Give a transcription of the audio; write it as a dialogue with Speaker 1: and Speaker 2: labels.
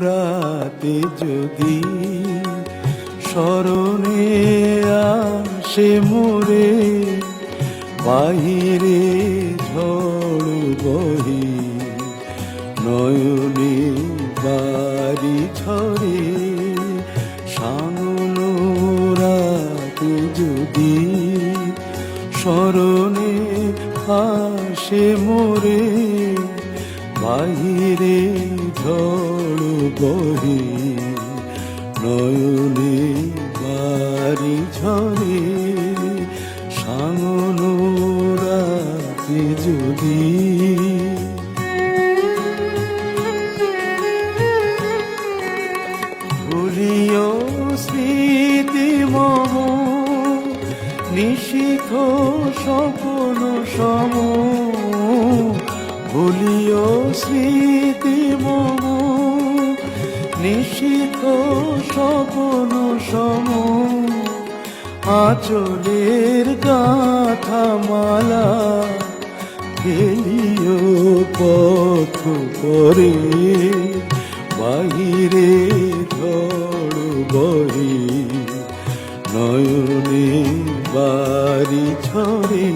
Speaker 1: রাতে যদি স্মরণে আসে মোরে, বাহিরে ঝড় বহি নয়নে বাড়ি ঝরে। রাতে যদি স্মরণে আসে মোরে, বাহিরে ঝড় বহে নয়নে বাড়ি ঝরে। রাতে যদি ভুলিও স্মৃতি মম, নিশীথ স্বপ্ন সম। ভুলিও স্মৃতি মম, নিশীথ স্বপ্ন সম। আঁচলের গাঁথা মালা ফেলিও পথ করে, বাহিরে ঝড় বহে নয়নে বাড়ি ঝরে।